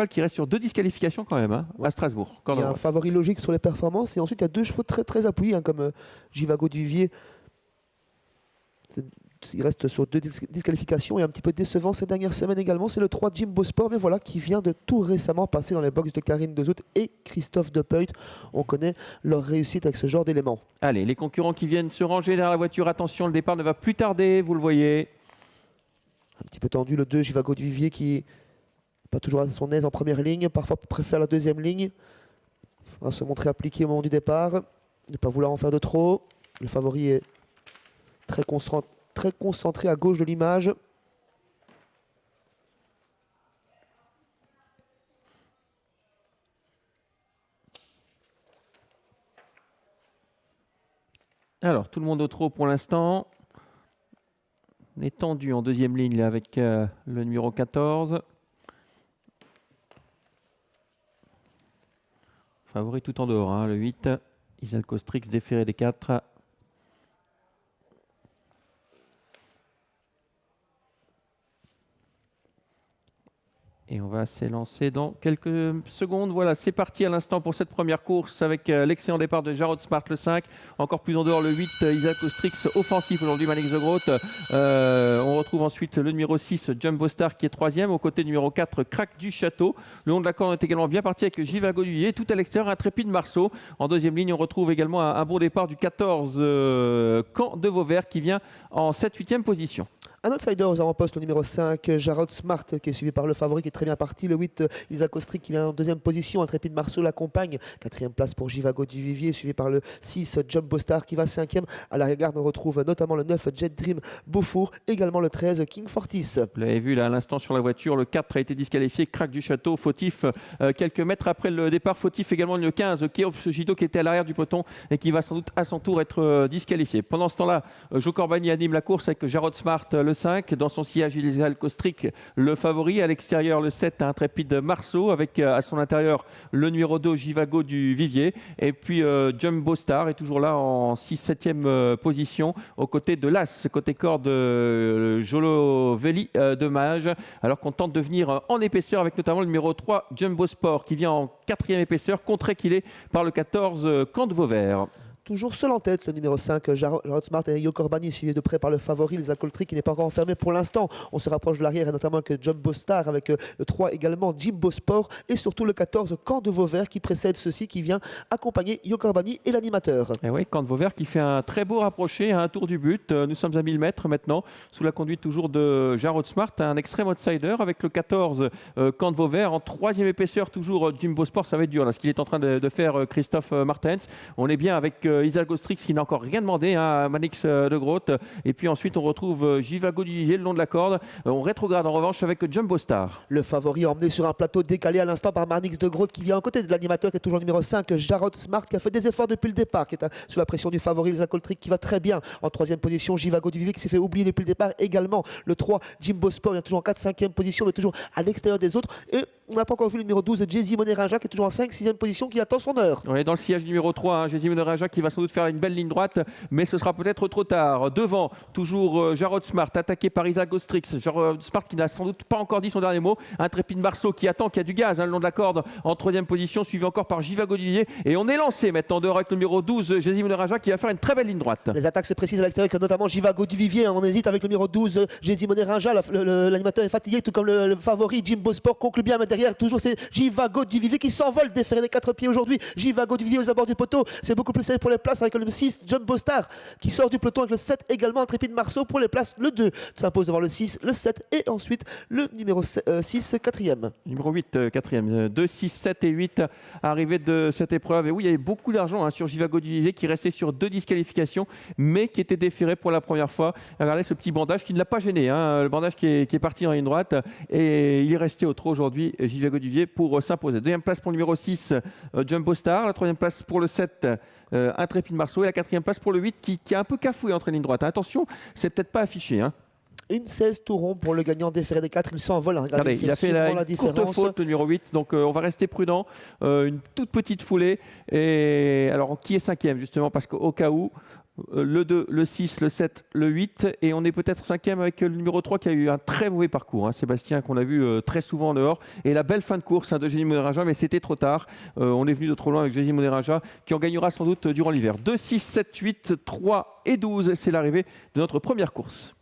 qui reste sur 2 disqualifications quand même, hein, à Strasbourg. Il y a un favori logique sur les performances et ensuite il y a 2 chevaux très appuyés comme Jivago du Vivier. Il reste sur 2 disqualifications et un petit peu décevant ces dernières semaines également. C'est le 3 Jimbo Sport, mais voilà, qui vient de tout récemment passer dans les box de Karine Dezout et Christophe Depeut. On connaît leur réussite avec ce genre d'éléments. Allez, les concurrents qui viennent se ranger derrière la voiture. Attention, le départ ne va plus tarder, vous le voyez. Un petit peu tendu, le 2 Jivago du Vivier qui n'est pas toujours à son aise en première ligne. Parfois préfère la deuxième ligne. Il faudra se montrer appliqué au moment du départ. Ne pas vouloir en faire de trop. Le favori est très concentré à gauche de l'image. Alors, tout le monde au trot pour l'instant. On est tendu en deuxième ligne là, avec le numéro 14. Favori tout en dehors, hein, le 8. Isalco Strix déféré des 4. Et on va s'élancer dans quelques secondes. Voilà, c'est parti à l'instant pour cette première course avec l'excellent départ de Jarrod Smart, le 5. Encore plus en dehors, le 8, Isalco Strix, offensif aujourd'hui, Manix de Groot. On retrouve ensuite le numéro 6, Jumbo Star, qui est 3e. Au côté numéro 4, Crack du Château. Le long de la corde est également bien parti avec Jivago du Vivier. Tout à l'extérieur, Intrépide Marceau. En deuxième ligne, on retrouve également un bon départ du 14, Camp de Vauvert, qui vient en 7-8e position. Un outsider aux avant-postes, le numéro 5, Jarrod Smart, qui est suivi par le favori, qui est très bien parti. Le 8, Isalco Strix, qui vient en deuxième position. Intrépide Marceau l'accompagne. 4e place pour Jivago du Vivier, suivi par le 6, Jumbo Star, qui va 5e. À l'arrière-garde, on retrouve notamment le 9, Jet Dream Beaufour. Également le 13, King Fortis. Vous l'avez vu là à l'instant sur la voiture, le 4 a été disqualifié, Crack du Château, fautif quelques mètres après le départ, fautif également le 15, Keops Gido, qui était à l'arrière du peloton et qui va sans doute à son tour être disqualifié. Pendant ce temps-là, Joe Corbani anime la course avec Jarrod Smart, le 5, dans son sillage Isalco Strix, le favori. À l'extérieur, le 7, Intrépide Marceau, avec à son intérieur le numéro 2, Jivago du Vivier. Et puis Jumbo Star est toujours là en 6-7e position, aux côtés de l'As, côté corde Jolo Veli de Mage, alors qu'on tente de venir en épaisseur avec notamment le numéro 3, Jumbo Sport, qui vient en 4e épaisseur, contré qu'il est par le 14, Camp de Vauvert. Toujours seul en tête, le numéro 5, Jarrod Smart et Joe Corbani, suivi de près par le favori, Isalco Strix, qui n'est pas encore enfermé pour l'instant. On se rapproche de l'arrière, et notamment avec Jumbo Star, avec le 3 également, Jimbo Sport, et surtout le 14, Camp de Vauvert, qui précède ceci, qui vient accompagner Joe Corbani et l'animateur. Et oui, Camp de Vauvert qui fait un très beau rapproché à un tour du but. Nous sommes à 1000 mètres maintenant, sous la conduite toujours de Jarrod Smart, un extrême outsider, avec le 14, Camp de Vauvert, en 3e épaisseur, toujours Jimbo Sport. Ça va être dur, là, ce qu'il est en train de faire Christophe Martens. On est bien avec Isalco Strix, qui n'a encore rien demandé à Manix de Groot. Et puis ensuite, on retrouve Jivago du Vivier le long de la corde. On rétrograde en revanche avec Jumbo Star. Le favori emmené sur un plateau décalé à l'instant par Manix de Groot, qui vient à côté de l'animateur, qui est toujours numéro 5, Jarrod Smart, qui a fait des efforts depuis le départ, qui est sous la pression du favori, Isalco Strix, qui va très bien. En 3e position, Jivago du Vivier, qui s'est fait oublier depuis le départ également. Le 3, Jimbo Sport, il est toujours en 4-5e position, mais toujours à l'extérieur des autres. Et on n'a pas encore vu le numéro 12, Jay-Z Moneraja, qui est toujours en 5-6e position, qui attend son heure. On est dans le sillage numéro 3, hein, Jay-Z Moneraja, qui va sans doute faire une belle ligne droite, mais ce sera peut-être trop tard. Devant, toujours Jarrod Smart, attaqué par Isalco Strix. Jarrod Smart qui n'a sans doute pas encore dit son dernier mot. Intrépide Marceau qui attend, qui a du gaz le long de la corde, en 3e position, suivi encore par Jivago du Vivier. Et on est lancé maintenant dehors avec le numéro 12, Jay-Z Moneraja, qui va faire une très belle ligne droite. Les attaques se précisent à l'extérieur, notamment Jivago du Vivier. On hésite avec le numéro 12, Jay-Z Moneraja. L'animateur est fatigué, tout comme le favori, Jimbo Sport conclut bien, mais derrière, toujours c'est Jivago du Vivier qui s'envole, déféré des 4 pieds aujourd'hui. Jivago du Vivier aux abords du poteau. C'est beaucoup plus serré pour les places avec le 6, Jumbo Star, qui sort du peloton avec le 7 également, Intrépide Marceau pour les places. Le 2 s'impose devant le 6, le 7 et ensuite le numéro 6, 4e. Numéro 8, 4e. 2, 6, 7 et 8 arrivés de cette épreuve. Et oui, il y avait beaucoup d'argent sur Jivago du Vivier, qui restait sur 2 disqualifications, mais qui était déféré pour la première fois. Regardez ce petit bandage qui ne l'a pas gêné. Le bandage qui est parti en ligne droite. Et il est resté au trot aujourd'hui, Jivago du Vivier, pour s'imposer. 2e place pour le numéro 6, Jumbo Star. La 3e place pour le 7, Intrépide Marceau. Et la 4e place pour le 8, qui a un peu cafoué entre les lignes droites. Attention, c'est peut-être pas affiché. Une 16 tout rond pour le gagnant déféré des 4. Il s'envole. Regardez, il a fait la courte faute, le numéro 8. Donc, on va rester prudent. Une toute petite foulée. Et alors, qui est cinquième, justement, parce qu'au cas où, le 2, le 6, le 7, le 8. Et on est peut-être cinquième avec le numéro 3 qui a eu un très mauvais parcours. Sébastien, qu'on a vu très souvent en dehors. Et la belle fin de course de Jérémy Moneraja, mais c'était trop tard. On est venu de trop loin avec Jérémy Moneraja, qui en gagnera sans doute durant l'hiver. 2, 6, 7, 8, 3 et 12. C'est l'arrivée de notre première course.